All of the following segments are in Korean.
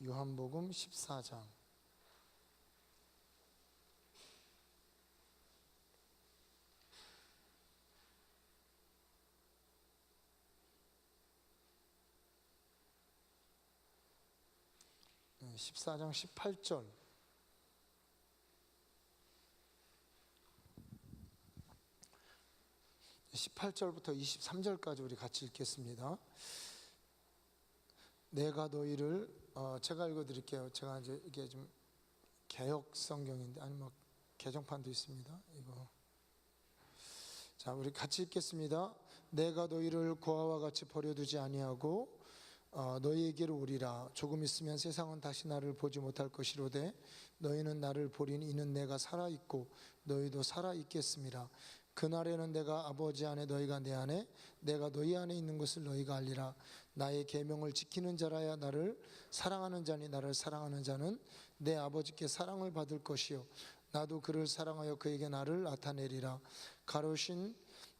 요한복음 14장. 네, 14장 18절. (18절부터) (23절까지) 우리 같이 읽겠습니다. 내가 너희를 제가 읽어드릴게요. 제가 이제 이게 좀 개역 성경인데, 아니 뭐 개정판도 있습니다. 이거. 자, 우리 같이 읽겠습니다. 내가 너희를 고아와 같이 버려두지 아니하고 너희에게로 오리라. 조금 있으면 세상은 다시 나를 보지 못할 것이로되 너희는 나를 보리니 이는 내가 살아있고 너희도 살아있겠음이라. 그날에는 내가 아버지 안에 너희가 내 안에 내가 너희 안에 있는 것을 너희가 알리라. 나의 계명을 지키는 자라야 나를 사랑하는 자니 나를 사랑하는 자는 내 아버지께 사랑을 받을 것이요 나도 그를 사랑하여 그에게 나를 나타내리라. 가롯인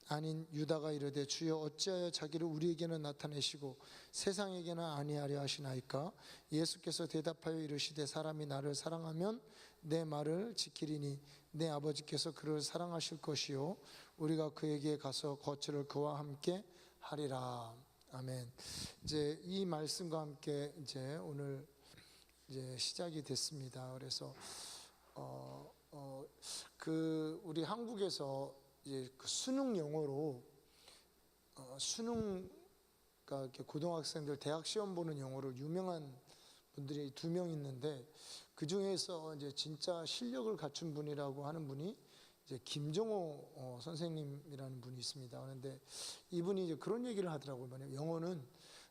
아닌 유다가 이르되 주여 어찌하여 자기를 우리에게는 나타내시고 세상에게는 아니하려 하시나이까. 예수께서 대답하여 이르시되 사람이 나를 사랑하면 내 말을 지키리니 내 아버지께서 그를 사랑하실 것이요 우리가 그에게 가서 거처를 그와 함께 하리라. 아멘. 이제 이 말씀과 함께 이제 오늘 이제 시작이 됐습니다. 그래서 우리 한국에서 이제 그 수능 영어로 그러니까 이렇게 고등학생들 대학 시험 보는 영어로 유명한 분들이 2명 있는데, 그 중에서 이제 진짜 실력을 갖춘 분이라고 하는 분이 이제 김정호 선생님이라는 분이 있습니다. 그런데 이분이 이제 그런 얘기를 하더라고요. 뭐냐면 영어는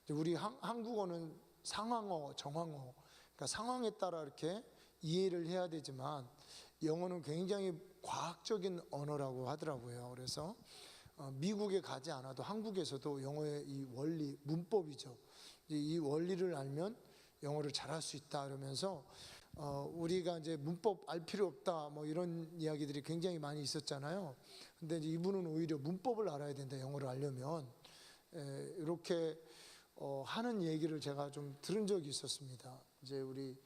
우리 한국어는 상황어, 정황어, 그러니까 상황에 따라 이렇게 이해를 해야 되지만 영어는 굉장히 과학적인 언어라고 하더라고요. 그래서 미국에 가지 않아도 한국에서도 영어의 이 원리, 문법이죠. 이 원리를 알면 영어를 잘할 수 있다 그러면서 우리가 이제 문법 알 필요 없다 뭐 이런 이야기들이 굉장히 많이 있었잖아요. 근데 이제 이분은 오히려 문법을 알아야 된다, 영어를 알려면. 이렇게 하는 얘기를 제가 좀 들은 적이 있었습니다. 이제 우리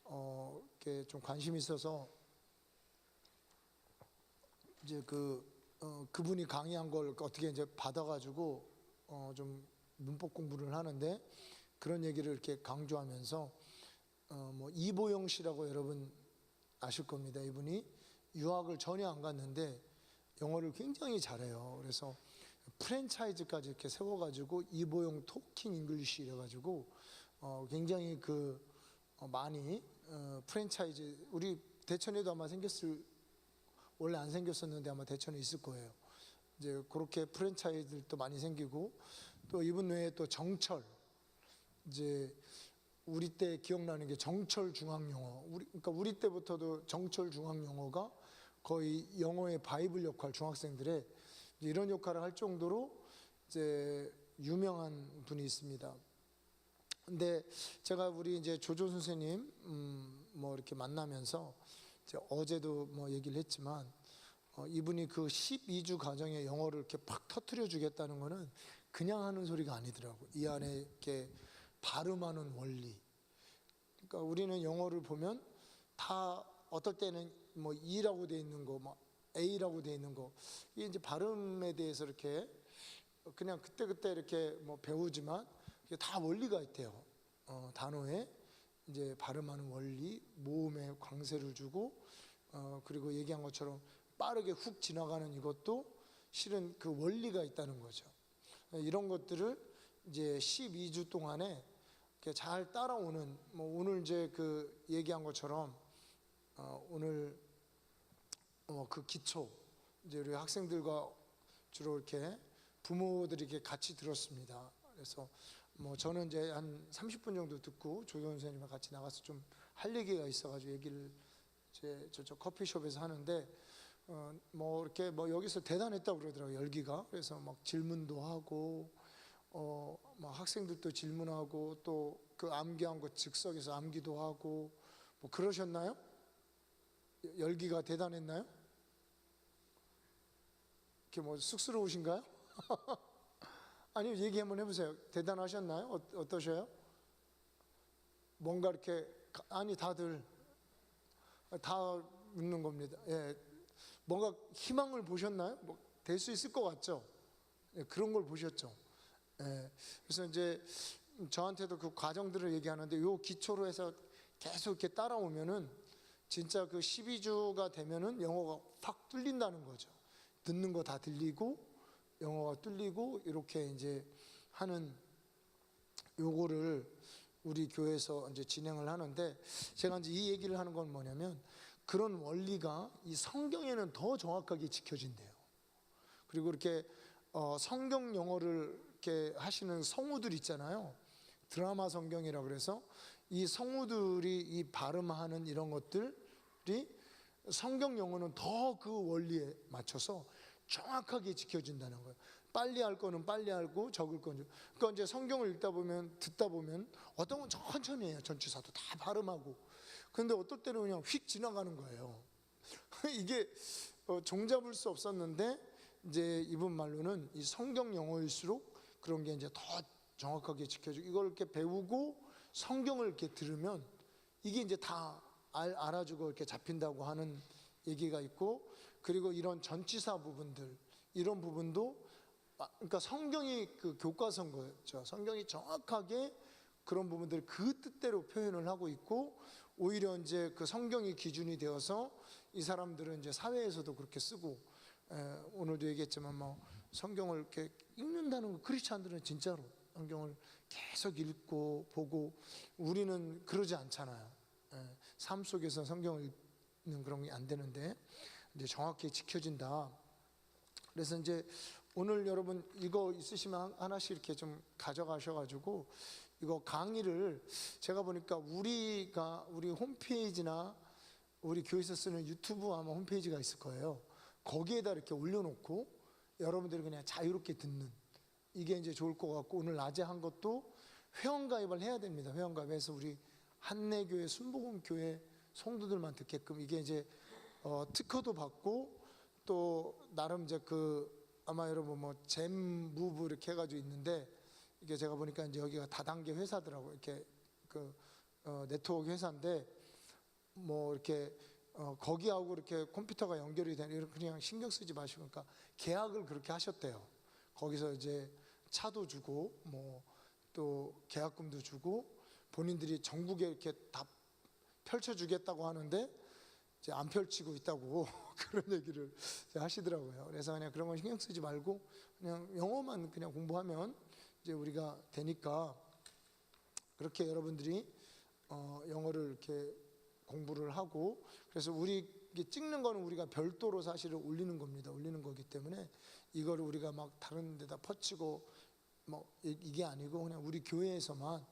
이렇게 좀 관심이 있어서 이제 그분이 강의한 걸 어떻게 이제 받아가지고 좀 문법 공부를 하는데, 그런 얘기를 이렇게 강조하면서 뭐 이보영 씨라고 여러분 아실 겁니다. 이분이 유학을 전혀 안 갔는데 영어를 굉장히 잘해요. 그래서 프랜차이즈까지 이렇게 세워가지고 이보영 토킹 잉글리시 이래가지고 굉장히 많이 프랜차이즈, 우리 대천에도 아마 원래 안 생겼었는데 아마 대천에 있을 거예요. 이제 그렇게 프랜차이즈들도 많이 생기고, 또 이분 외에 또 정철, 이제 우리 때 기억나는 게 정철 중앙영어, 그러니까 우리 때부터도 정철 중앙영어가 거의 영어의 바이블 역할, 중학생들의 이런 역할을 할 정도로 이제 유명한 분이 있습니다. 근데 제가 우리 이제 조조 선생님 뭐 이렇게 만나면서 이제 어제도 뭐 얘기를 했지만 이분이 그 12주 과정에 영어를 이렇게 팍 터트려 주겠다는 거는 그냥 하는 소리가 아니더라고. 이 안에 이렇게 발음하는 원리. 그러니까 우리는 영어를 보면 다 어떨 때는 뭐 E라고 돼 있는 거, 막 A라고 돼 있는 거, 이게 이제 발음에 대해서 이렇게 그냥 그때그때 이렇게 뭐 배우지만 이게 다 원리가 있대요. 단어에 이제 발음하는 원리, 모음에 광세를 주고 그리고 얘기한 것처럼 빠르게 훅 지나가는 이것도 실은 그 원리가 있다는 거죠. 이런 것들을 이제 12주 동안에 잘 따라오는, 뭐 오늘 이제 그 얘기한 것처럼 오늘 그 기초, 이제 우리 학생들과 주로 이렇게 부모들이 이렇게 같이 들었습니다. 그래서 뭐 저는 이제 한 30분 정도 듣고 조경 선생님과 같이 나가서 좀 할 얘기가 있어가지고 얘기를 이제 저쪽 커피숍에서 하는데 뭐 이렇게 뭐 여기서 대단했다고 그러더라고요, 열기가. 그래서 막 질문도 하고 막 학생들도 질문하고 또 그 암기한 거 즉석에서 암기도 하고 뭐 그러셨나요? 열기가 대단했나요? 이렇게 뭐 쑥스러우신가요? 아니, 얘기 한번 해보세요. 대단하셨나요? 어떠셔요? 뭔가 이렇게 아니 다들 다 묻는 겁니다. 예, 뭔가 희망을 보셨나요? 뭐 될 수 있을 것 같죠? 예, 그런 걸 보셨죠? 예, 그래서 이제 저한테도 그 과정들을 얘기하는데 요 기초로 해서 계속 이렇게 따라오면은 진짜 그 12주가 되면은 영어가 확 뚫린다는 거죠. 듣는 거 다 들리고 영어가 뚫리고 이렇게 이제 하는 요거를 우리 교회에서 이제 진행을 하는데, 제가 이제 이 얘기를 하는 건 뭐냐면 그런 원리가 이 성경에는 더 정확하게 지켜진대요. 그리고 이렇게 성경 영어를 이렇게 하시는 성우들 있잖아요. 드라마 성경이라 그래서 이 성우들이 이 발음하는 이런 것들이 성경 영어는 더 그 원리에 맞춰서 정확하게 지켜진다는 거예요. 빨리 할 거는 빨리 알고 적을 건 그러니까 이제 성경을 읽다 보면 듣다 보면 어떤 건 천천히 해요. 전치사도 다 발음하고. 근데 어떨 때는 그냥 휙 지나가는 거예요. 이게 종잡을 수 없었는데 이제 이분 말로는 이 성경 영어일수록 그런 게 이제 더 정확하게 지켜지고, 이걸 이렇게 배우고 성경을 이렇게 들으면 이게 이제 다 알아주고 이렇게 잡힌다고 하는 얘기가 있고, 그리고 이런 전치사 부분들 이런 부분도 그러니까 성경이 그 교과서인 거죠. 성경이 정확하게 그런 부분들을 그 뜻대로 표현을 하고 있고, 오히려 이제 그 성경이 기준이 되어서 이 사람들은 이제 사회에서도 그렇게 쓰고, 오늘도 얘기했지만 뭐 성경을 이렇게 읽는다는 거, 크리스찬들은 진짜로 성경을 계속 읽고 보고, 우리는 그러지 않잖아요. 삶 속에서 성경을 읽는 그런 게 안 되는데 이제 정확히 지켜진다. 그래서 이제 오늘 여러분 이거 있으시면 하나씩 이렇게 좀 가져가셔가지고 이거 강의를 제가 보니까 우리 홈페이지나 우리 교회에서 쓰는 유튜브 아마 홈페이지가 있을 거예요. 거기에다 이렇게 올려놓고 여러분들이 그냥 자유롭게 듣는, 이게 이제 좋을 것 같고, 오늘 낮에 한 것도 회원가입을 해야 됩니다. 회원가입해서 우리 한내교회 순복음교회 성도들만 듣게끔, 이게 이제 특허도 받고 또 나름 이제 아마 여러분 뭐 잼무브 이렇게 해가지고 있는데, 이게 제가 보니까 이제 여기가 다단계 회사더라고. 이렇게 네트워크 회사인데 뭐 이렇게 거기하고 이렇게 컴퓨터가 연결이 되는, 이런 그냥 신경 쓰지 마시고, 그러니까 계약을 그렇게 하셨대요. 거기서 이제 차도 주고 뭐 또 계약금도 주고 본인들이 전국에 이렇게 다 펼쳐주겠다고 하는데 이제 안 펼치고 있다고 그런 얘기를 하시더라고요. 그래서 그냥 그런 건 신경 쓰지 말고 그냥 영어만 그냥 공부하면 이제 우리가 되니까, 그렇게 여러분들이 영어를 이렇게 공부를 하고, 그래서 우리 찍는 거는 우리가 별도로 사실은 올리는 겁니다. 올리는 거기 때문에 이거를 우리가 막 다른 데다 퍼치고 뭐 이게 아니고 그냥 우리 교회에서만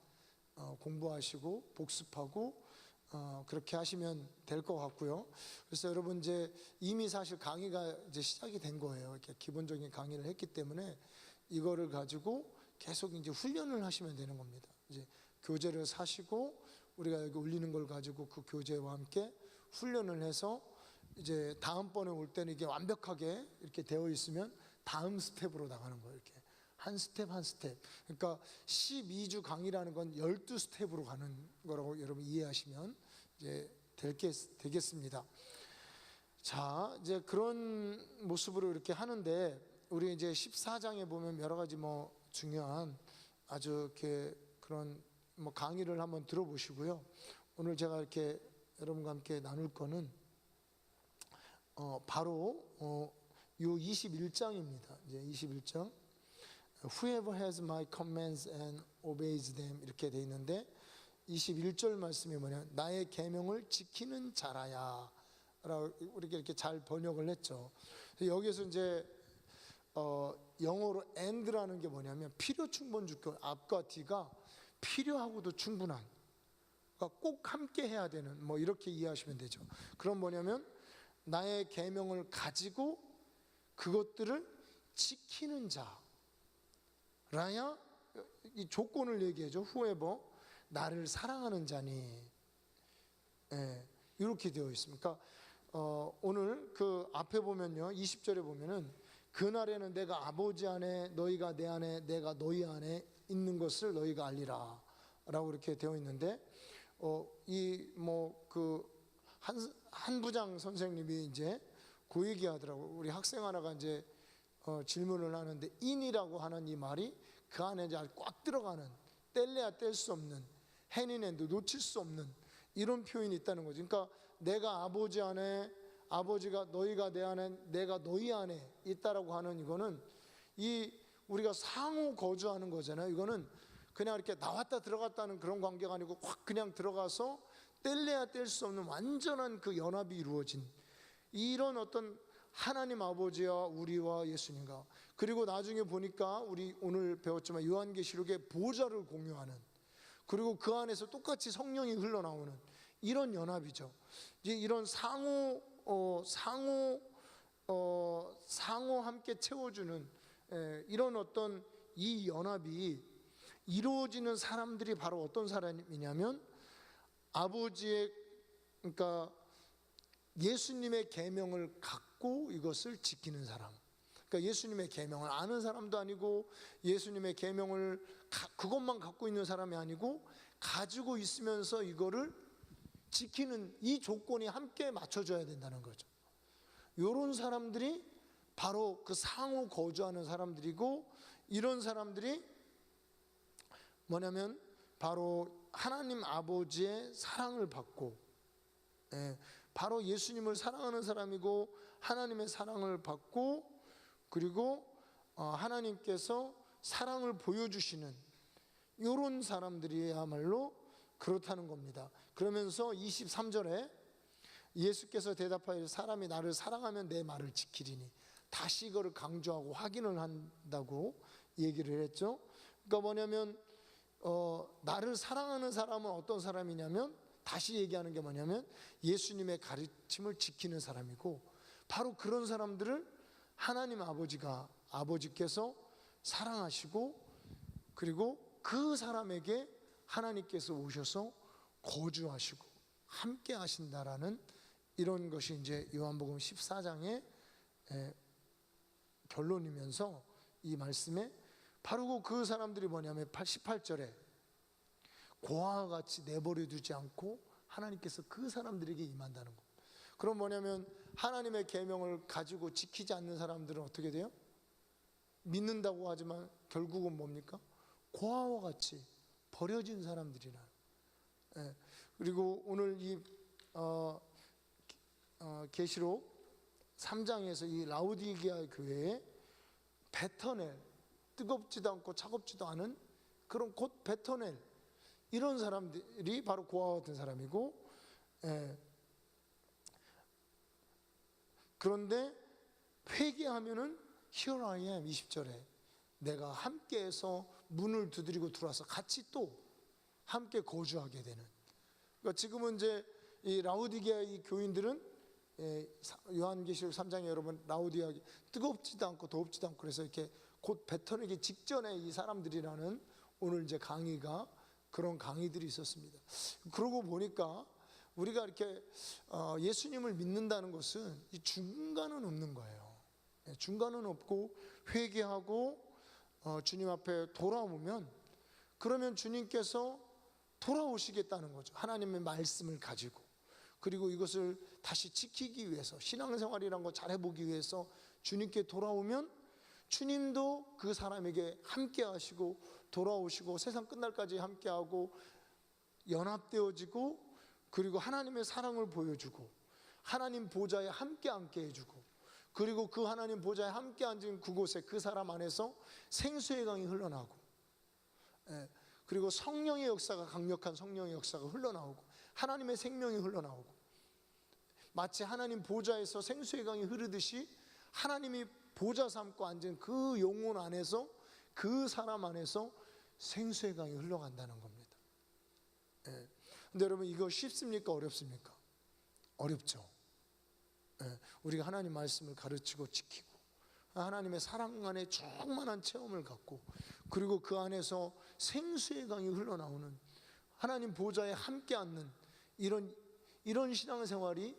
공부하시고 복습하고 그렇게 하시면 될 것 같고요. 그래서 여러분 이제 이미 사실 강의가 이제 시작이 된 거예요. 이렇게 기본적인 강의를 했기 때문에 이거를 가지고 계속 이제 훈련을 하시면 되는 겁니다. 이제 교재를 사시고 우리가 여기 올리는 걸 가지고 그 교재와 함께 훈련을 해서 이제 다음번에 올 때는 이게 완벽하게 이렇게 되어 있으면 다음 스텝으로 나가는 거예요. 이렇게 한 스텝 한 스텝. 그러니까 12주 강의라는 건 12스텝으로 가는 거라고 여러분 이해하시면 이제 되겠습니다. 자, 이제 그런 모습으로 이렇게 하는데, 우리 이제 14장에 보면 여러 가지 뭐 중요한 아주 이렇게 그런 뭐 강의를 한번 들어보시고요. 오늘 제가 이렇게 여러분과 함께 나눌 거는 바로 요 21장입니다. 이제 21장. Whoever has my commands and obeys them, 이렇게 돼 있는데 21절 말씀이 뭐냐면 나의 계명을 지키는 자라야 라고 우리가 이렇게 잘 번역을 했죠. 여기서 이제 영어로 and라는 게 뭐냐면 필요 충분 주격, 앞과 뒤가 필요하고도 충분한, 그러니까 꼭 함께 해야 되는, 뭐 이렇게 이해하시면 되죠. 그럼 뭐냐면 나의 계명을 가지고 그것들을 지키는 자라야, 이 조건을 얘기해줘. whoever, 나를 사랑하는 자니. 이렇게 되어 있습니다. 오늘 그 앞에 보면요, 20절에 보면은 그날에는 내가 아버지 안에 너희가 내 안에 내가 너희 안에 있는 것을 너희가 알리라 라고 이렇게 되어 있는데, 이 뭐 그 한 부장 선생님이 이제 그 얘기하더라고. 우리 학생 하나가 이제 질문을 하는데 인이라고 하는 이 말이 그 안에 이제 아주 꽉 들어가는, 뗄래야 뗄 수 없는, hand 놓칠 수 없는 이런 표현이 있다는 거죠. 그러니까 내가 아버지 안에, 아버지가 너희가 내 안에, 내가 너희 안에 있다라고 하는 이거는 이 우리가 상호 거주하는 거잖아요. 이거는 그냥 이렇게 나왔다 들어갔다는 그런 관계가 아니고 확 그냥 들어가서 뗄래야 뗄 수 없는 완전한 그 연합이 이루어진 이런 어떤 하나님 아버지와 우리와 예수님과, 그리고 나중에 보니까 우리 오늘 배웠지만 요한계시록의 보좌를 공유하는, 그리고 그 안에서 똑같이 성령이 흘러나오는 이런 연합이죠. 이제 이런 상호 함께 채워주는 이런 어떤 이 연합이 이루어지는 사람들이 바로 어떤 사람이냐면 아버지의, 그러니까 예수님의 계명을 갖고 이것을 지키는 사람. 그러니까 예수님의 계명을 아는 사람도 아니고 예수님의 계명을 그것만 갖고 있는 사람이 아니고 가지고 있으면서 이거를 지키는 이 조건이 함께 맞춰져야 된다는 거죠. 이런 사람들이 바로 그 상호 거주하는 사람들이고, 이런 사람들이 뭐냐면 바로 하나님 아버지의 사랑을 받고, 바로 예수님을 사랑하는 사람이고 하나님의 사랑을 받고, 그리고 하나님께서 사랑을 보여주시는 이런 사람들이야말로 그렇다는 겁니다. 그러면서 23절에 예수께서 대답하여 사람이 나를 사랑하면 내 말을 지키리니, 다시 이거를 강조하고 확인을 한다고 얘기를 했죠. 그러니까 뭐냐면 나를 사랑하는 사람은 어떤 사람이냐면, 다시 얘기하는 게 뭐냐면 예수님의 가르침을 지키는 사람이고, 바로 그런 사람들을 하나님 아버지께서 사랑하시고, 그리고 그 사람에게 하나님께서 오셔서 거주하시고 함께 하신다라는 이런 것이 이제 요한복음 14장의 결론이면서, 이 말씀에 바로 그 사람들이 뭐냐면 18절에 고아와 같이 내버려 두지 않고 하나님께서 그 사람들에게 임한다는 것. 그럼 뭐냐면 하나님의 계명을 가지고 지키지 않는 사람들은 어떻게 돼요? 믿는다고 하지만 결국은 뭡니까? 고아와 같이 버려진 사람들이라. 그리고 오늘 이 계시록 3장에서 이 라우디게아 교회에 뱉어낼, 뜨겁지도 않고 차갑지도 않은 그런 곧 뱉어낼 이런 사람들이 바로 고아와 같은 사람이고, 그런데 회개하면은 Here I am 20절에 내가 함께해서 문을 두드리고 들어와서 같이 또 함께 거주하게 되는. 그러니까 지금은 이제 이 라우디게아 이 교인들은 요한계시록 3장에 여러분 라우디게아 뜨겁지도 않고 덥지도 않고 그래서 이렇게 곧 뱉어내기 직전에 이 사람들이라는 오늘 이제 강의가, 그런 강의들이 있었습니다. 그러고 보니까 우리가 이렇게 예수님을 믿는다는 것은 이 중간은 없는 거예요. 중간은 없고 회개하고 주님 앞에 돌아오면, 그러면 주님께서 돌아오시겠다는 거죠. 하나님의 말씀을 가지고, 그리고 이것을 다시 지키기 위해서 신앙생활이란 거 잘해보기 위해서 주님께 돌아오면 주님도 그 사람에게 함께 하시고 돌아오시고 세상 끝날까지 함께하고 연합되어지고, 그리고 하나님의 사랑을 보여주고 하나님 보좌에 함께 앉게 해주고, 그리고 그 하나님 보좌에 함께 앉은 그곳에 그 사람 안에서 생수의 강이 흘러나오고, 그리고 성령의 역사가, 강력한 성령의 역사가 흘러나오고 하나님의 생명이 흘러나오고, 마치 하나님 보좌에서 생수의 강이 흐르듯이 하나님이 보좌 삼고 앉은 그 영혼 안에서, 그 사람 안에서 생수의 강이 흘러간다는 겁니다. 근데 여러분 이거 쉽습니까? 어렵습니까? 어렵죠. 우리가 하나님 말씀을 가르치고 지키고 하나님의 사랑 안에 충만한 체험을 갖고, 그리고 그 안에서 생수의 강이 흘러나오는 하나님 보좌에 함께 앉는 이런 신앙생활이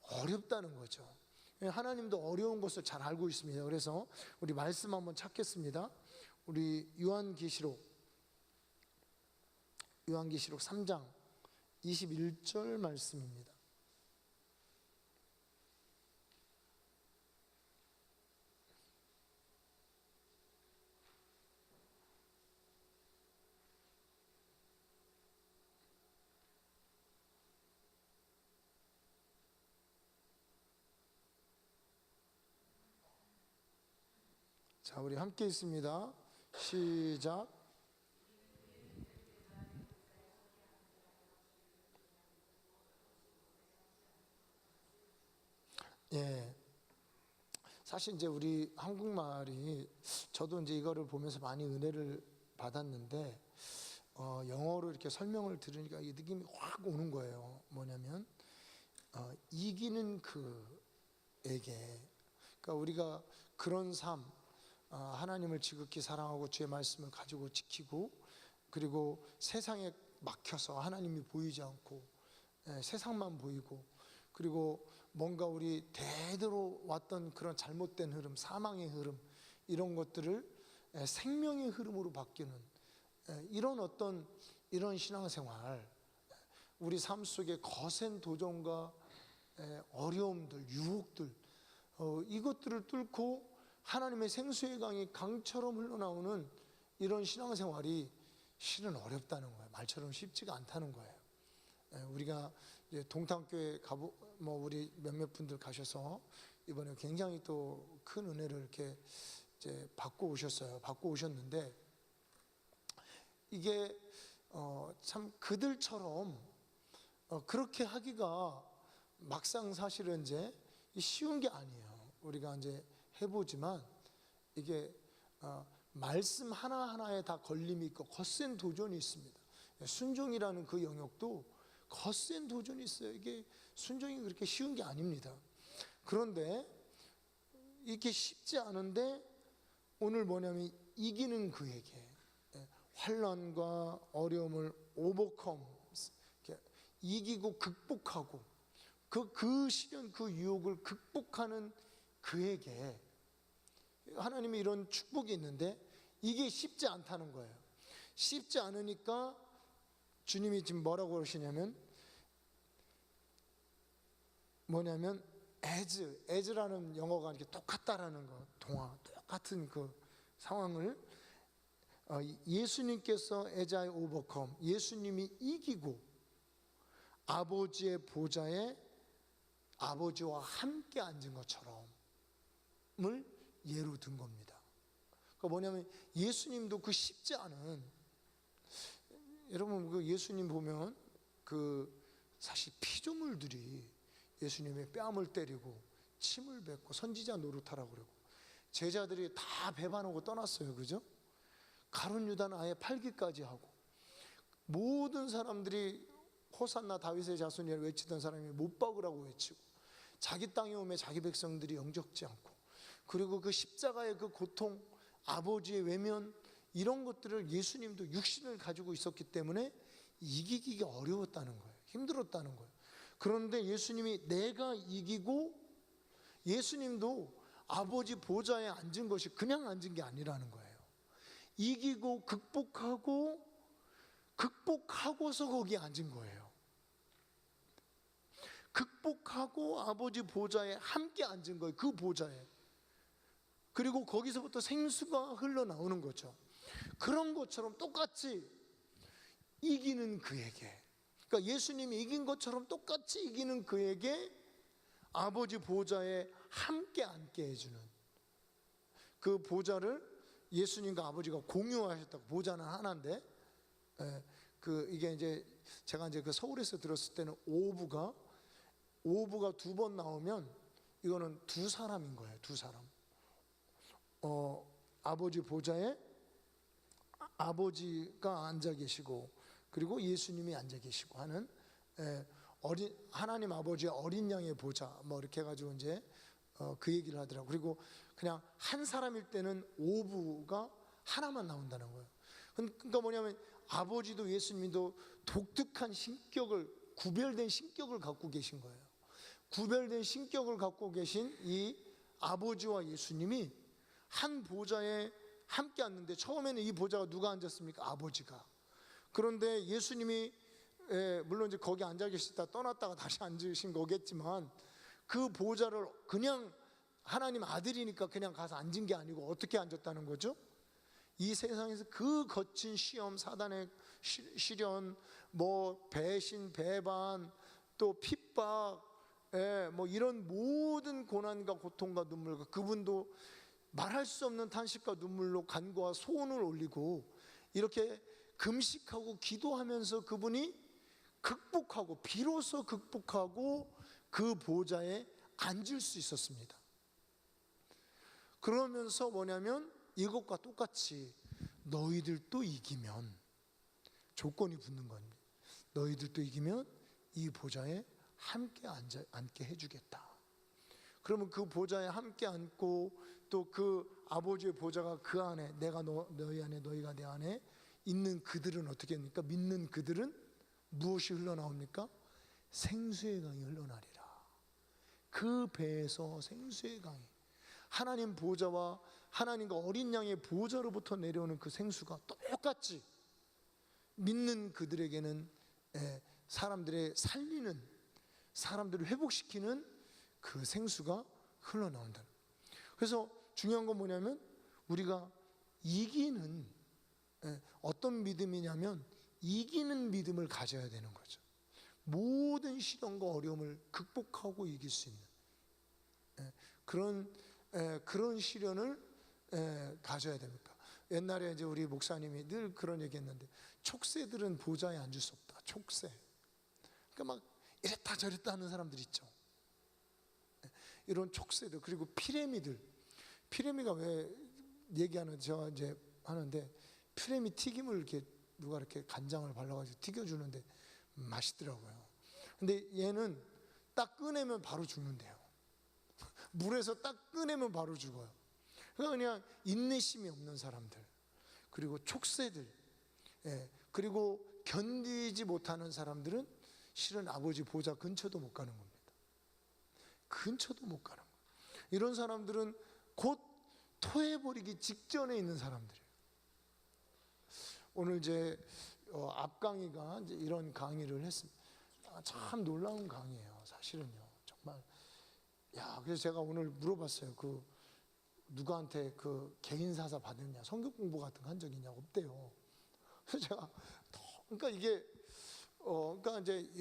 어렵다는 거죠. 하나님도 어려운 것을 잘 알고 있습니다. 그래서 우리 말씀 한번 찾겠습니다. 우리 요한계시록 3장 21절 말씀입니다. 자, 우리 함께 있습니다. 시작. 예. 사실 이제 우리 한국말이 저도 이제 이거를 보면서 많이 은혜를 받았는데 영어로 이렇게 설명을 들으니까 이 느낌이 확 오는 거예요. 뭐냐면 이기는 그에게, 그러니까 우리가 그런 삶, 하나님을 지극히 사랑하고 주의 말씀을 가지고 지키고, 그리고 세상에 막혀서 하나님이 보이지 않고 세상만 보이고, 그리고 뭔가 우리 대대로 왔던 그런 잘못된 흐름, 사망의 흐름, 이런 것들을 생명의 흐름으로 바뀌는 이런 신앙생활, 우리 삶 속에 거센 도전과 어려움들, 유혹들, 이것들을 뚫고 하나님의 생수의 강이 강처럼 흘러나오는 이런 신앙생활이 실은 어렵다는 거예요. 말처럼 쉽지가 않다는 거예요. 우리가 이제 동탄교회 우리 몇몇 분들 가셔서 이번에 굉장히 또 큰 은혜를 이렇게 이제 받고 오셨는데, 이게 참 그들처럼 그렇게 하기가 막상 사실은 이제 쉬운 게 아니에요. 우리가 이제 해보지만 이게 말씀 하나하나에 다 걸림이 있고 거센 도전이 있습니다. 순종이라는 그 영역도 거센 도전이 있어요. 이게 순종이 그렇게 쉬운 게 아닙니다. 그런데 이게 쉽지 않은데 오늘 뭐냐면 이기는 그에게, 환난과 어려움을 오버컴, 이기고 극복하고 그 시련, 그 유혹을 극복하는 그에게 하나님이 이런 축복이 있는데 이게 쉽지 않다는 거예요. 쉽지 않으니까 주님이 지금 뭐라고 그러시냐면, as라는 영어가 이렇게 똑같다라는 거, 똑같은 그 상황을 예수님께서 as I overcome, 예수님이 이기고 아버지의 보좌에 아버지와 함께 앉은 것처럼을 예로 든 겁니다. 그러니까 뭐냐면 예수님도 그 쉽지 않은, 여러분 그 예수님 보면 사실 피조물들이 예수님의 뺨을 때리고 침을 뱉고 선지자 노릇하라고 그러고 제자들이 다 배반하고 떠났어요. 그죠? 가룟 유다는 아예 팔기까지 하고, 모든 사람들이 호산나 다윗의 자손이라 외치던 사람이 못 박으라고 외치고, 자기 땅에 오면 자기 백성들이 영접지 않고, 그리고 그 십자가의 그 고통, 아버지의 외면, 이런 것들을 예수님도 육신을 가지고 있었기 때문에 이기기가 어려웠다는 거예요. 힘들었다는 거예요. 그런데 예수님이 내가 이기고, 예수님도 아버지 보좌에 앉은 것이 그냥 앉은 게 아니라는 거예요. 이기고 극복하고서 거기에 앉은 거예요. 극복하고 아버지 보좌에 함께 앉은 거예요. 그 보좌에. 그리고 거기서부터 생수가 흘러나오는 거죠. 그런 것처럼 똑같이 이기는 그에게, 그러니까 예수님이 이긴 것처럼 똑같이 이기는 그에게 아버지 보좌에 함께 앉게 해주는, 그 보좌를 예수님과 아버지가 공유하셨다고. 보좌는 하나인데, 이게 이제 제가 이제 그 서울에서 들었을 때는 오부가 두 번 나오면 이거는 두 사람인 거예요. 두 사람. 아버지 보좌에 아버지가 앉아 계시고, 그리고 예수님이 앉아 계시고 하는, 하나님 아버지의 어린 양의 보좌, 뭐 이렇게 해가지고 이제 그 얘기를 하더라고요. 그리고 그냥 한 사람일 때는 오부가 하나만 나온다는 거예요. 그러니까 뭐냐면 아버지도 예수님도 독특한 신격을, 구별된 신격을 갖고 계신 거예요. 구별된 신격을 갖고 계신 이 아버지와 예수님이 한 보좌에 함께 앉는데, 처음에는 이 보좌가 누가 앉았습니까? 아버지가. 그런데 예수님이 물론 이제 거기 앉아 계시다 떠났다가 다시 앉으신 거겠지만 그 보좌를 그냥 하나님 아들이니까 그냥 가서 앉은 게 아니고 어떻게 앉았다는 거죠? 이 세상에서 그 거친 시험, 사단의 시련, 뭐 배신, 배반, 또 핍박, 뭐 이런 모든 고난과 고통과 눈물과, 그분도 말할 수 없는 탄식과 눈물로 간구와 소원을 올리고 이렇게 금식하고 기도하면서 그분이 극복하고, 비로소 극복하고 그 보좌에 앉을 수 있었습니다. 그러면서 뭐냐면 이것과 똑같이 너희들도 이기면, 조건이 붙는 겁니다. 너희들도 이기면 이 보좌에 함께 앉게 해주겠다. 그러면 그 보좌에 함께 앉고 또 그 아버지의 보좌가 그 안에, 내가 너희 안에 너희가 내 안에 있는 그들은 어떻게 합니까? 믿는 그들은 무엇이 흘러나옵니까? 생수의 강이 흘러나리라. 그 배에서 생수의 강이, 하나님 보좌와 하나님과 어린 양의 보좌로부터 내려오는 그 생수가 똑같이 믿는 그들에게는 사람들의 살리는, 사람들을 회복시키는 그 생수가 흘러나온다. 그래서 중요한 건 뭐냐면 우리가 이기는, 어떤 믿음이냐면 이기는 믿음을 가져야 되는 거죠. 모든 시련과 어려움을 극복하고 이길 수 있는 그런 시련을 가져야 됩니까? 옛날에 이제 우리 목사님이 늘 그런 얘기했는데, 촉새들은 보좌에 앉을 수 없다. 촉새. 그러니까 막 이랬다 저랬다 하는 사람들 있죠. 이런 촉새들, 그리고 피레미가 왜 얘기하는, 제가 이제 하는데 피레미 튀김을 이렇게 누가 이렇게 간장을 발라가지고 튀겨주는데 맛있더라고요. 근데 얘는 딱 꺼내면 바로 죽는데요. 물에서 딱 꺼내면 바로 죽어요. 그냥 인내심이 없는 사람들, 그리고 촉새들, 그리고 견디지 못하는 사람들은 실은 아버지 보좌 근처도 못 가는 겁니다. 근처도 못 가는 거예요. 이런 사람들은 곧 토해버리기 직전에 있는 사람들이에요. 오늘 이제 앞 강의가 이제 이런 강의를 했습니다. 참 놀라운 강의예요, 사실은요. 정말. 그래서 제가 오늘 물어봤어요. 그 누구한테 그 개인 사사 받았냐, 성경 공부 같은 거 한 적 있냐? 없대요. 그래서 제가 그러니까 이게 그러니까 이제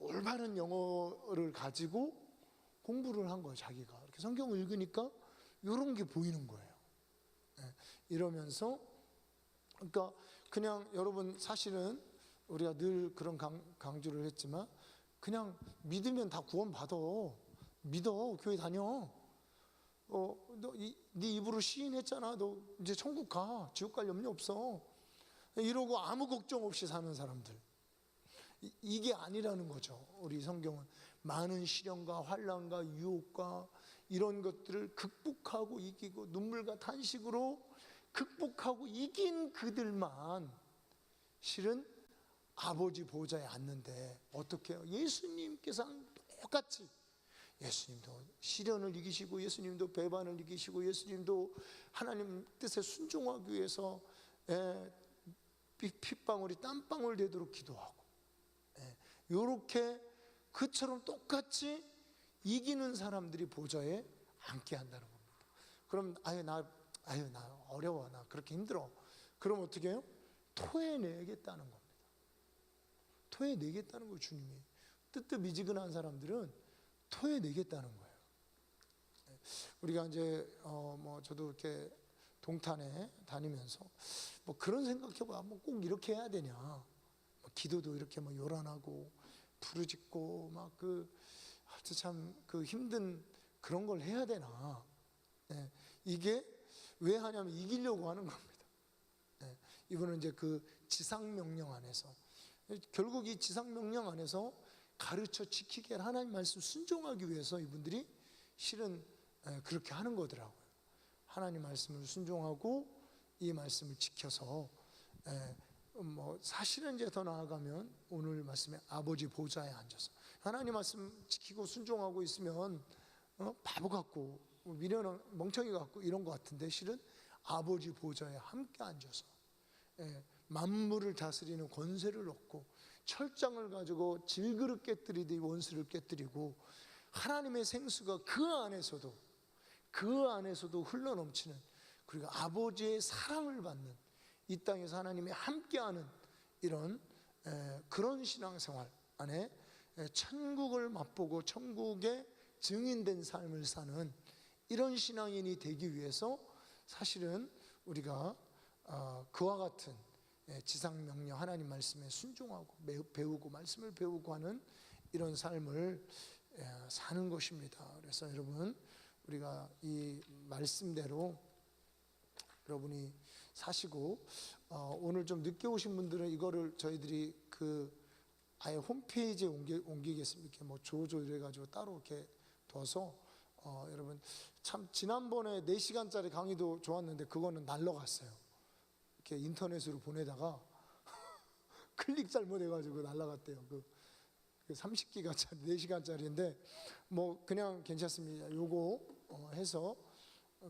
올바른 영어를 가지고 공부를 한 거예요. 자기가 이렇게 성경을 읽으니까 이런 게 보이는 거예요. 이러면서 그러니까 그냥 여러분, 사실은 우리가 늘 그런 강조를 했지만 그냥 믿으면 다 구원 받아. 믿어, 교회 다녀. 네 입으로 시인했잖아. 너 이제 천국 가. 지옥 갈 염려 없어. 이러고 아무 걱정 없이 사는 사람들, 이게 아니라는 거죠. 우리 성경은 많은 시련과 환난과 유혹과 이런 것들을 극복하고 이기고 눈물과 탄식으로 극복하고 이긴 그들만 실은 아버지 보좌에 앉는데, 어떻게 해요? 예수님께서 똑같이, 예수님도 시련을 이기시고 예수님도 배반을 이기시고 예수님도 하나님 뜻에 순종하기 위해서 핏방울이 땀방울 되도록 기도하고, 이렇게 그처럼 똑같이 이기는 사람들이 보좌에 앉게 한다는 겁니다. 그럼 나 어려워, 나 그렇게 힘들어. 그럼 어떻게 해요? 토해내겠다는 겁니다. 토해내겠다는 거예요. 주님이 뜨뜻미지근한 사람들은 토해내겠다는 거예요. 우리가 이제 저도 이렇게 동탄에 다니면서 뭐 그런 생각해봐. 뭐 꼭 이렇게 해야 되냐? 뭐 기도도 이렇게 뭐 요란하고 부르짖고 막 참 힘든 그런 걸 해야 되나? 이게 왜 하냐면 이기려고 하는 겁니다. 이분은 이제 그 지상명령 안에서, 결국 이 지상명령 안에서 가르쳐 지키게 할 하나님 말씀 순종하기 위해서 이분들이 실은 그렇게 하는 거더라고요. 하나님 말씀을 순종하고 이 말씀을 지켜서, 사실은 이제 더 나아가면 오늘 말씀에 아버지 보좌에 앉아서 하나님 말씀 지키고 순종하고 있으면 바보 같고 미련한 멍청이 같고 이런 것 같은데, 실은 아버지 보좌에 함께 앉아서 만물을 다스리는 권세를 얻고 철장을 가지고 질그릇 깨뜨리듯이 원수를 깨뜨리고 하나님의 생수가 그 안에서도 흘러넘치는, 그리고 아버지의 사랑을 받는, 이 땅에서 하나님이 함께하는 이런 그런 신앙생활 안에 천국을 맛보고 천국의 증인된 삶을 사는 이런 신앙인이 되기 위해서 사실은 우리가 그와 같은 지상명령 하나님 말씀에 순종하고 배우고 말씀을 배우고 하는 이런 삶을 사는 것입니다. 그래서 여러분, 우리가 이 말씀대로 여러분이 사시고, 오늘 좀 늦게 오신 분들은 이거를 저희들이 아예 홈페이지에 옮기겠습니다. 이렇게 뭐 조조 이래가지고 따로 이렇게 둬서 여러분, 참 지난번에 4시간짜리 강의도 좋았는데 그거는 날라갔어요. 이렇게 인터넷으로 보내다가 클릭 잘못해가지고 날라갔대요. 그 30기가짜리 4시간짜리인데 뭐 그냥 괜찮습니다. 요거 해서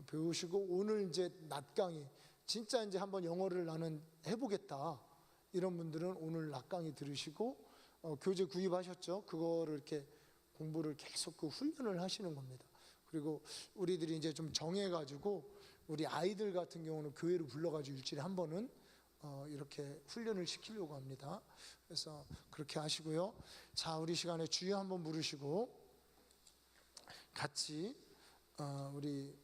배우시고, 오늘 이제 낮 강의 진짜 이제 한번 영어를 나는 해보겠다 이런 분들은 오늘 낮 강의 들으시고 교재 구입하셨죠? 그거를 이렇게 공부를 계속 훈련을 하시는 겁니다. 그리고 우리들이 이제 좀 정해가지고 우리 아이들 같은 경우는 교회로 불러가지고 일주일에 한 번은 이렇게 훈련을 시키려고 합니다. 그래서 그렇게 하시고요. 자, 우리 시간에 주여 한번 부르시고 같이 우리